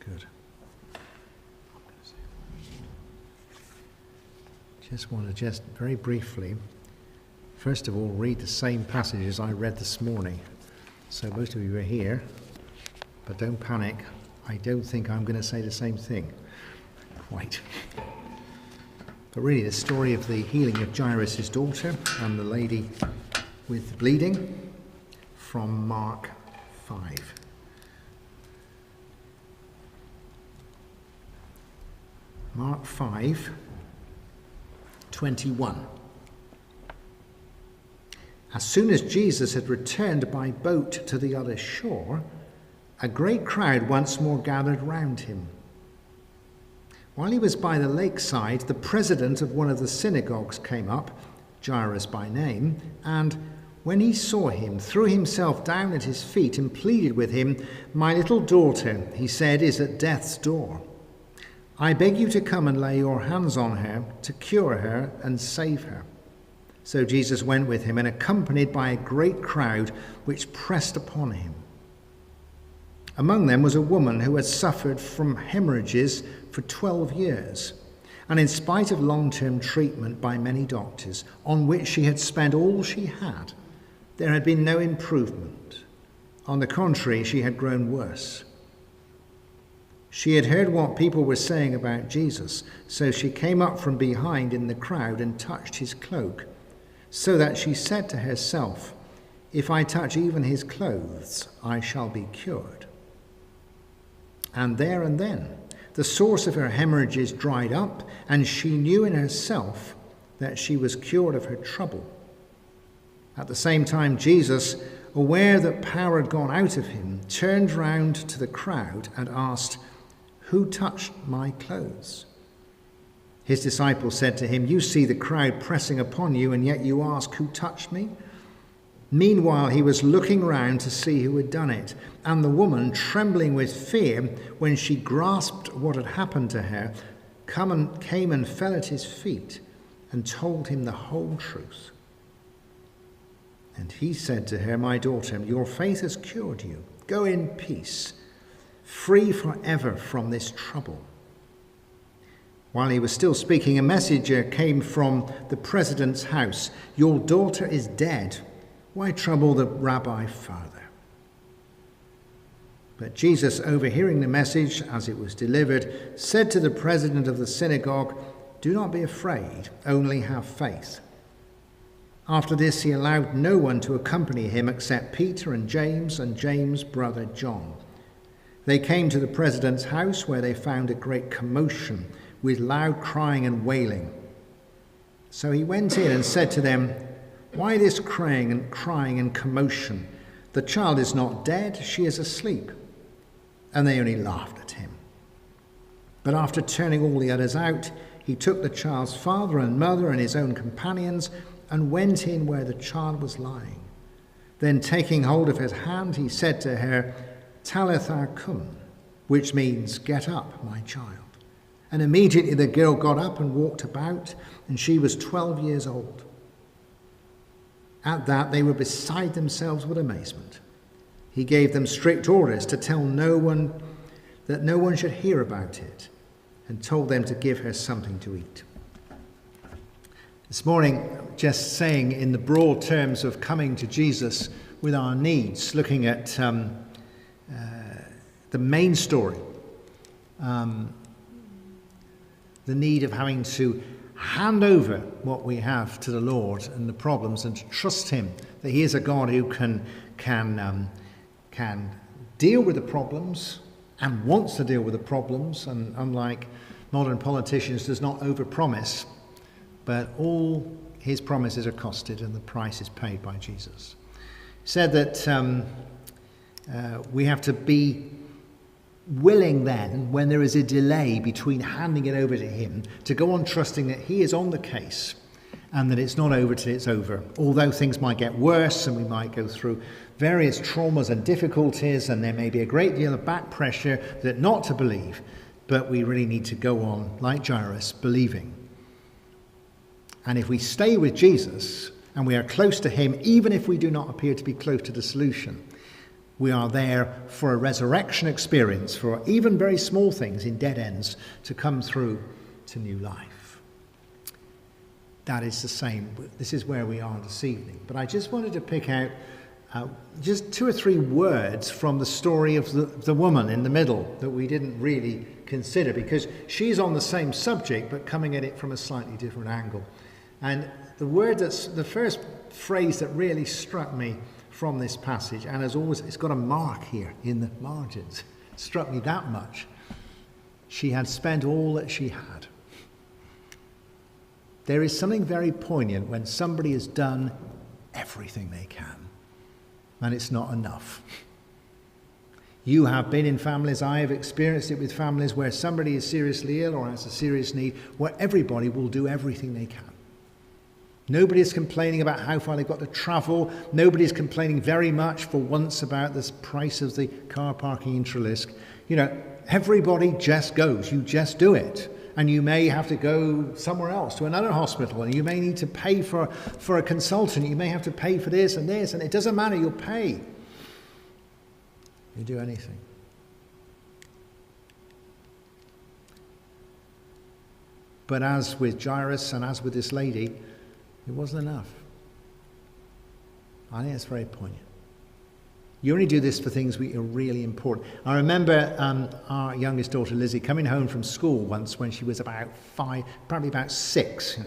Good. Just want to very briefly, first of all, read the same passages I read this morning. So most of you are here, but don't panic. I don't think I'm going to say the same thing. Quite. But really, the story of the healing of Jairus' daughter and the lady with bleeding from Mark 5. Mark 5, 21. As soon as Jesus had returned by boat to the other shore, a great crowd once more gathered round him. While he was by the lakeside, the president of one of the synagogues came up, Jairus by name, and when he saw him, threw himself down at his feet and pleaded with him. "My little daughter," he said, "is at death's door. I beg you to come and lay your hands on her, to cure her and save her." So Jesus went with him, and accompanied by a great crowd which pressed upon him. Among them was a woman who had suffered from hemorrhages for 12 years, and in spite of long-term treatment by many doctors, on which she had spent all she had, there had been no improvement. On the contrary, she had grown worse. She had heard what people were saying about Jesus, so she came up from behind in the crowd and touched his cloak, so that she said to herself, "If I touch even his clothes, I shall be cured." And there and then, the source of her hemorrhages dried up, and she knew in herself that she was cured of her trouble. At the same time, Jesus, aware that power had gone out of him, turned round to the crowd and asked, "Who touched my clothes?" His disciples said to him, "You see the crowd pressing upon you, and yet you ask, 'Who touched me?'" Meanwhile, he was looking round to see who had done it, and the woman, trembling with fear when she grasped what had happened to her, came and fell at his feet and told him the whole truth. And he said to her, "My daughter, your faith has cured you. Go in peace, free forever from this trouble." While he was still speaking, a messenger came from the president's house. "Your daughter is dead. Why trouble the rabbi further?" But Jesus, overhearing the message as it was delivered, said to the president of the synagogue, "Do not be afraid, only have faith." After this, he allowed no one to accompany him except Peter and James' brother John. They came to the president's house, where they found a great commotion with loud crying and wailing. So he went in and said to them, "Why this crying and commotion? The child is not dead, she is asleep." And they only laughed at him. But after turning all the others out, he took the child's father and mother and his own companions and went in where the child was lying. Then taking hold of his hand, he said to her, "Talitha cum," which means, "Get up, my child." And immediately the girl got up and walked about, and she was 12 years old. At that, they were beside themselves with amazement. He gave them strict orders to tell no one, that no one should hear about it, and told them to give her something to eat. This morning, just saying in the broad terms of coming to Jesus with our needs, looking at the main story, the need of having to hand over what we have to the Lord and the problems, and to trust him that he is a God who can deal with the problems and wants to deal with the problems, and unlike modern politicians, does not overpromise, but all his promises are costed and the price is paid by Jesus. He said that we have to be willing then, when there is a delay between handing it over to him, to go on trusting that he is on the case and that it's not over till it's over. Although things might get worse and we might go through various traumas and difficulties, and there may be a great deal of back pressure that not to believe, but we really need to go on, like Jairus, believing. And if we stay with Jesus and we are close to him, even if we do not appear to be close to the solution, We are there for a resurrection experience, for even very small things in dead ends to come through to new life. That is the same. This is where we are this evening. But I just wanted to pick out just 2 or 3 words from the story of the woman in the middle that we didn't really consider, because she's on the same subject but coming at it from a slightly different angle. And the first phrase that really struck me from this passage, and as always, it's got a mark here in the margins, struck me that much. She had spent all that she had. There is something very poignant when somebody has done everything they can, and it's not enough. You have been in families, I have experienced it with families where somebody is seriously ill or has a serious need, where everybody will do everything they can. Nobody is complaining about how far they've got to travel. Nobody is complaining very much for once about the price of the car parking in Trelisk. Everybody just goes. You just do it. And you may have to go somewhere else, to another hospital, and you may need to pay for a consultant. You may have to pay for this, and it doesn't matter. You'll pay. You do anything. But as with Jairus and as with this lady, it wasn't enough. I think it's very poignant. You only do this for things which are really important. I remember our youngest daughter, Lizzie, coming home from school once when she was about 5, probably about 6.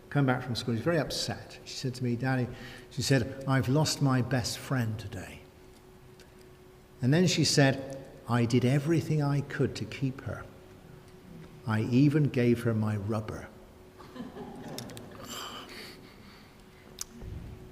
Come back from school. She was very upset. She said to me, Daddy, she said, I've lost my best friend today. And then she said, I did everything I could to keep her. I even gave her my rubber.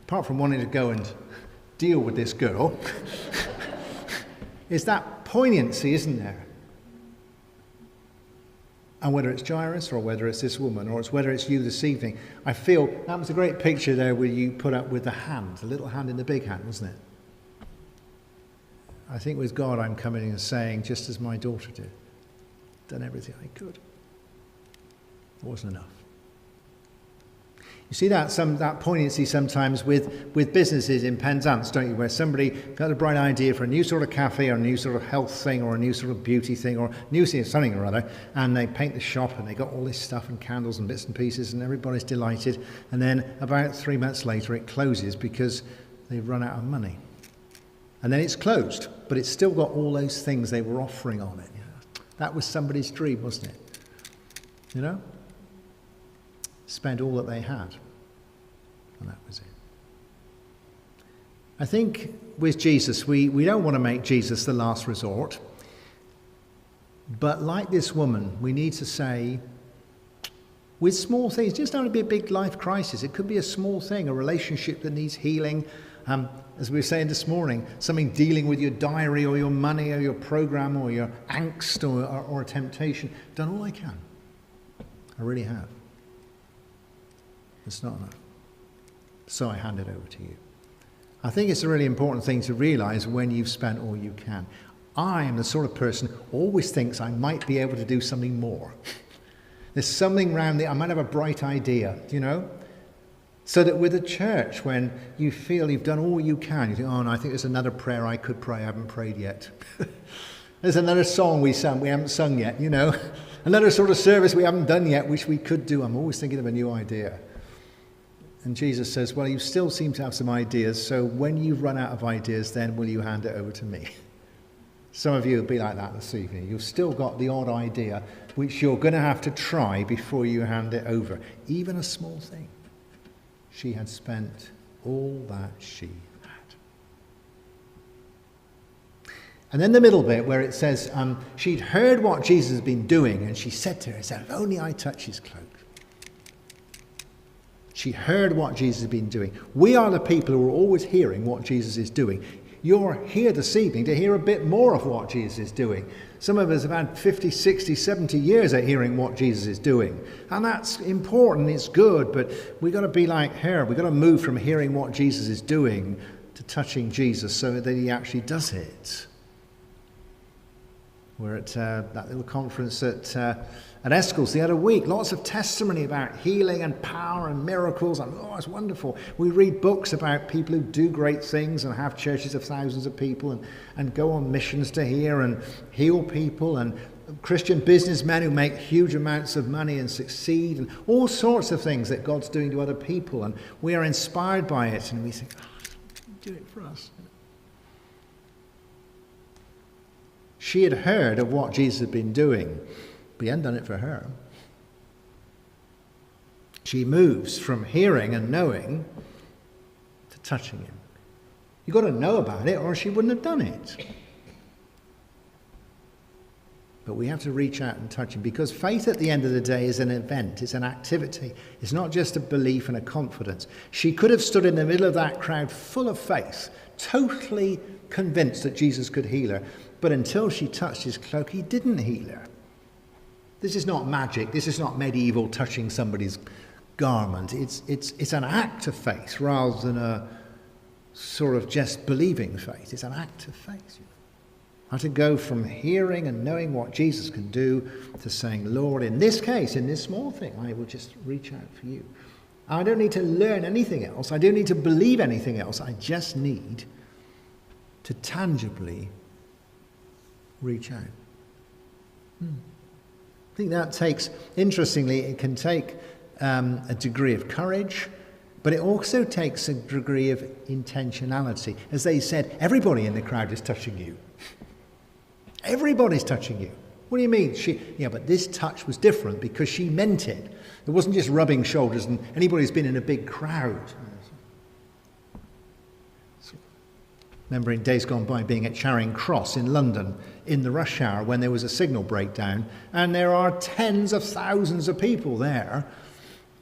Apart from wanting to go and deal with this girl, is that poignancy, isn't there? And whether it's Jairus or whether it's this woman or whether it's you this evening, I feel that was a great picture there where you put up with the hand, the little hand in the big hand, wasn't it? I think with God I'm coming and saying, just as my daughter did, done everything I could. It wasn't enough. You see that poignancy sometimes with businesses in Penzance, don't you, where somebody got a bright idea for a new sort of cafe or a new sort of health thing or a new sort of beauty thing or new something or other, and they paint the shop and they got all this stuff and candles and bits and pieces and everybody's delighted, and then about 3 months later it closes because they've run out of money. And then it's closed, but it's still got all those things they were offering on it. That was somebody's dream, wasn't it? Spent all that they had, and that was it. I think with Jesus, we don't want to make Jesus the last resort, but like this woman, we need to say, with small things, it doesn't have to be a big life crisis. It could be a small thing, a relationship that needs healing. As we were saying this morning, something dealing with your diary or your money or your program or your angst or a temptation. I've done all I can. I really have. It's not enough. So I hand it over to you. I think it's a really important thing to realize when you've spent all you can. I am the sort of person who always thinks I might be able to do something more. There's something around there. I might have a bright idea, So that with a church, when you feel you've done all you can, you think, oh, no, I think there's another prayer I could pray, I haven't prayed yet. There's another song we haven't sung yet, Another sort of service we haven't done yet, which we could do. I'm always thinking of a new idea. And Jesus says, well, you still seem to have some ideas, so when you've run out of ideas, then will you hand it over to me? Some of you will be like that this evening. You've still got the odd idea, which you're going to have to try before you hand it over. Even a small thing. She had spent all that she had. And then the middle bit where it says, she'd heard what Jesus had been doing, and she said to herself, if only I touch his cloak. She heard what Jesus had been doing. We are the people who are always hearing what Jesus is doing. You're here this evening to hear a bit more of what Jesus is doing. Some of us have had 50, 60, 70 years at hearing what Jesus is doing. And that's important, it's good, but we've got to be like her. We've got to move from hearing what Jesus is doing to touching Jesus so that he actually does it. We're at that little conference at At Escal's the other week, lots of testimony about healing and power and miracles. And it's wonderful. We read books about people who do great things and have churches of thousands of people and go on missions to here and heal people, and Christian businessmen who make huge amounts of money and succeed, and all sorts of things that God's doing to other people. And we are inspired by it, and we think, do it for us. She had heard of what Jesus had been doing, but he hadn't done it for her. She moves from hearing and knowing to touching him. You've got to know about it, or she wouldn't have done it. But we have to reach out and touch him, because faith at the end of the day is an event, it's an activity. It's not just a belief and a confidence. She could have stood in the middle of that crowd full of faith, totally convinced that Jesus could heal her. But until she touched his cloak, he didn't heal her. This is not magic. This is not medieval touching somebody's garment. It's an act of faith rather than a sort of just believing faith. It's an act of faith. I have to go from hearing and knowing what Jesus can do to saying, Lord, in this case, in this small thing, I will just reach out for you. I don't need to learn anything else. I don't need to believe anything else. I just need to tangibly reach out. I think that takes, interestingly, it can take a degree of courage, but it also takes a degree of intentionality. As they said, everybody in the crowd is touching you. Everybody's touching you. What do you mean? But this touch was different because she meant it. It wasn't just rubbing shoulders, and anybody who's been in a big crowd. Remember in days gone by being at Charing Cross in London in the rush hour when there was a signal breakdown, and there are tens of thousands of people there,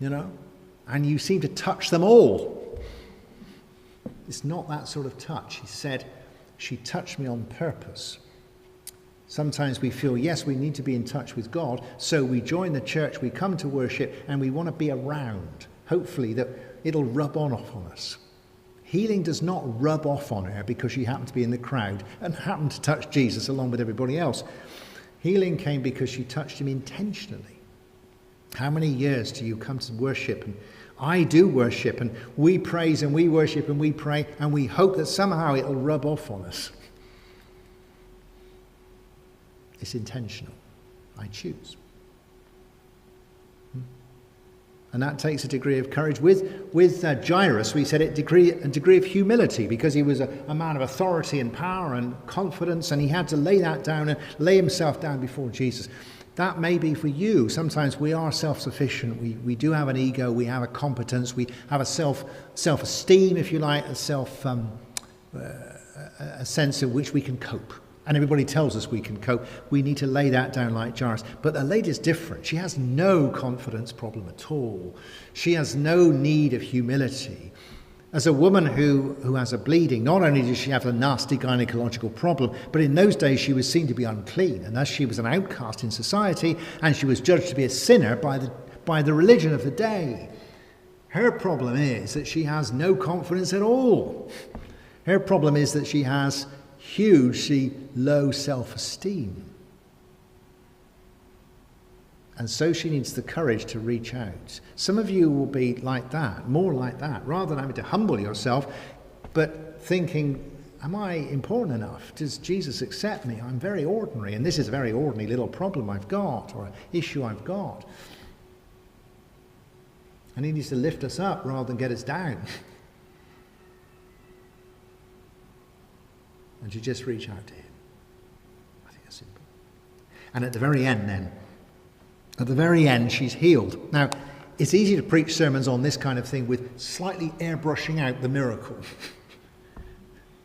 and you seem to touch them all. It's not that sort of touch. He said, she touched me on purpose. Sometimes we feel, yes, we need to be in touch with God, so we join the church, we come to worship, and we want to be around. Hopefully that it'll rub on us. Healing does not rub off on her because she happened to be in the crowd and happened to touch Jesus along with everybody else. Healing came because she touched him intentionally. How many years do you come to worship? And I do worship, and we praise and we worship and we pray, and we hope that somehow it'll rub off on us. It's intentional. I choose. And that takes a degree of courage. With Jairus, we said a degree of humility, because he was a man of authority and power and confidence, and he had to lay that down and lay himself down before Jesus. That may be for you. Sometimes we are self-sufficient. We do have an ego. We have a competence. We have a self-esteem, if you like, a sense in which we can cope. And everybody tells us we can cope. We need to lay that down like Jairus. But the lady's different. She has no confidence problem at all. She has no need of humility. As a woman who has a bleeding, not only does she have a nasty gynecological problem, but in those days she was seen to be unclean. And thus she was an outcast in society, and she was judged to be a sinner by the religion of the day. Her problem is that she has no confidence at all. Her problem is that she has hugely low self-esteem. And so she needs the courage to reach out. Some of you will be like that, more like that, rather than having to humble yourself, but thinking, am I important enough? Does Jesus accept me? I'm very ordinary, and this is a very ordinary little problem I've got, or issue I've got. And he needs to lift us up rather than get us down. And to just reach out to him. I think that's simple. And at the very end, she's healed. Now, it's easy to preach sermons on this kind of thing with slightly airbrushing out the miracle.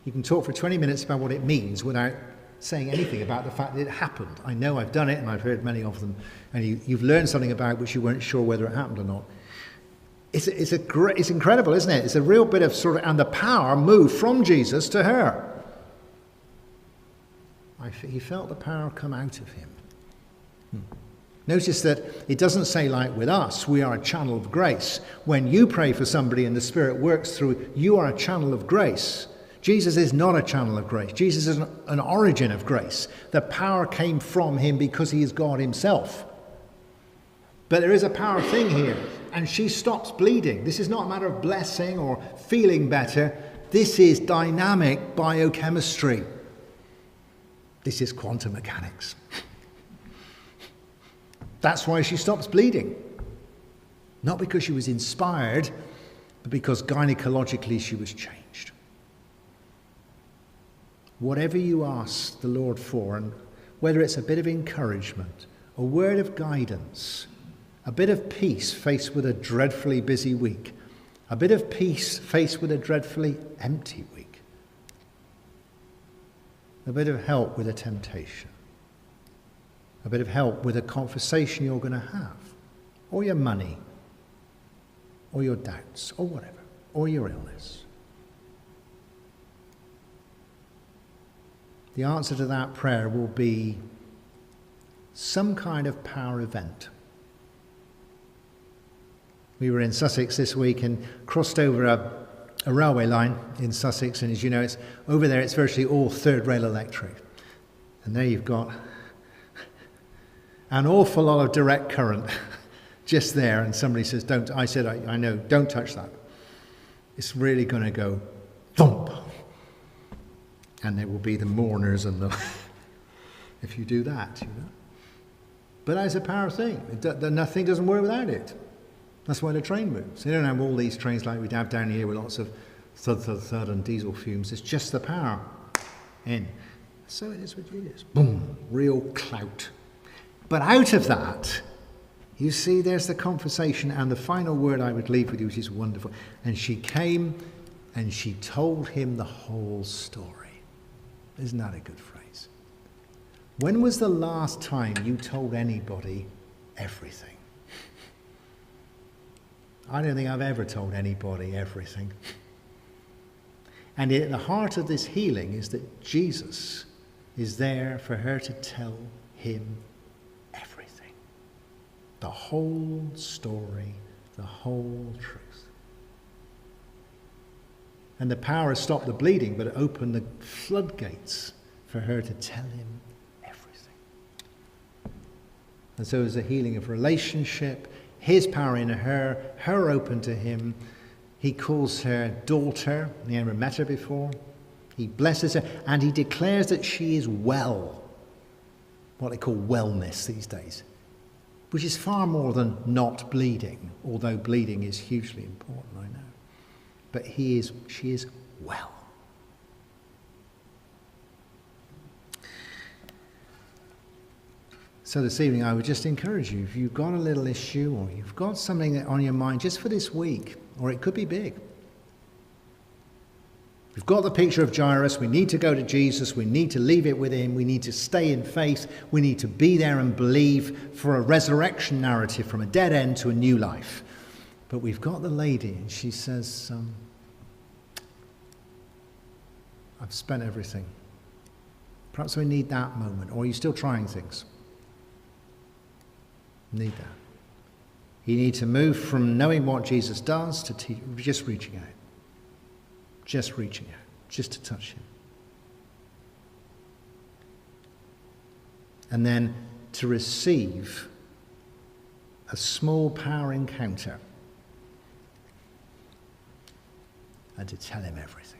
You can talk for 20 minutes about what it means without saying anything about the fact that it happened. I know I've done it, and I've heard many of them, and you've learned something about which you weren't sure whether it happened or not. It's incredible, isn't it? It's a real bit of and the power moved from Jesus to her. He felt the power come out of him. Notice that it doesn't say, like with us, we are a channel of grace. When you pray for somebody and the Spirit works through, you are a channel of grace. Jesus is not a channel of grace. Jesus is an origin of grace. The power came from him because he is God himself. But there is a power thing here, and she stops bleeding. This is not a matter of blessing or feeling better. This is dynamic biochemistry. This is quantum mechanics. That's why she stops bleeding. Not because she was inspired, but because gynecologically she was changed. Whatever you ask the Lord for, and whether it's a bit of encouragement, a word of guidance, a bit of peace faced with a dreadfully busy week, a bit of peace faced with a dreadfully empty week, a bit of help with a temptation, a bit of help with a conversation you're going to have, or your money, or your doubts, or whatever, or your illness. The answer to that prayer will be some kind of power event. We were in Sussex this week and crossed over a railway line in Sussex, and as you know, it's over there, it's virtually all third rail electric. And there you've got an awful lot of direct current just there, and somebody says, don't. I said, I know, don't touch that. It's really going to go thump. And there will be the mourners and the if you do that, you know. But that's a power thing. Nothing doesn't work without it. That's why the train moves. You don't have all these trains like we have down here with lots of thud, thud, thud and diesel fumes. It's just the power in. So it is with Jesus. Boom, real clout. But out of that, you see, there's the conversation, and the final word I would leave with you, which is wonderful. And she came and she told him the whole story. Isn't that a good phrase? When was the last time you told anybody everything? I don't think I've ever told anybody everything. And at the heart of this healing is that Jesus is there for her to tell him everything. The whole story, the whole truth. And the power stopped the bleeding, but it opened the floodgates for her to tell him everything. And so it was a healing of relationship, his power in her open to him. He calls her daughter. He never met her before. He blesses her, and he declares that she is well. What they call wellness these days, which is far more than not bleeding, although bleeding is hugely important, I know. But she is well. So this evening I would just encourage you, if you've got a little issue or you've got something on your mind just for this week, or it could be big. We've got the picture of Jairus. We need to go to Jesus. We need to leave it with him. We need to stay in faith. We need to be there and believe for a resurrection narrative from a dead end to a new life. But we've got the lady, and she says, I've spent everything. Perhaps we need that moment. Or are you still trying things? Need that. You need to move from knowing what Jesus does to just reaching out. Just reaching out. Just to touch him. And then to receive a small power encounter. And to tell him everything.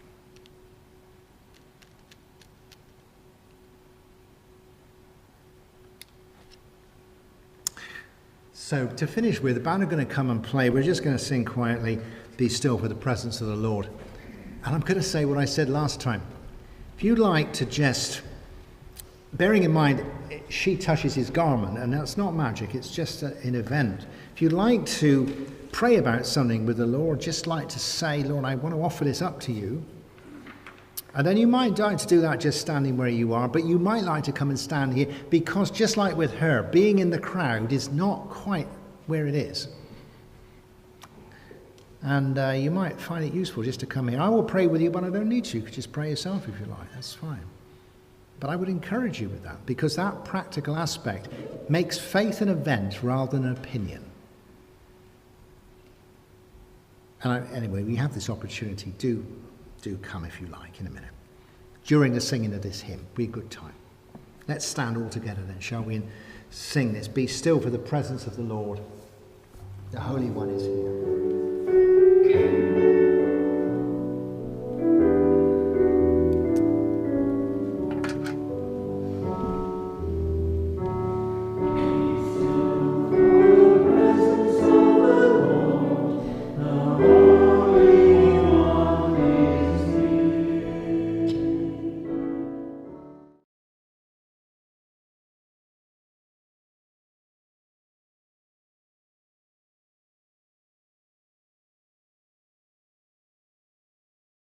So to finish with, the band are going to come and play. We're just going to sing quietly, Be Still for the Presence of the Lord. And I'm going to say what I said last time. If you'd like to just, bearing in mind, she touches his garment, and that's not magic, it's just an event. If you'd like to pray about something with the Lord, just like to say, Lord, I want to offer this up to you. And then you might like to do that just standing where you are, but you might like to come and stand here, because just like with her, being in the crowd is not quite where it is. And you might find it useful just to come here. I will pray with you, but I don't need to. You could just pray yourself if you like. That's fine. But I would encourage you with that, because that practical aspect makes faith an event rather than an opinion. And anyway, we have this opportunity. Do come if you like in a minute. During the singing of this hymn, be a good time. Let's stand all together then, shall we, and sing this. Be still for the presence of the Lord. The Holy One is here.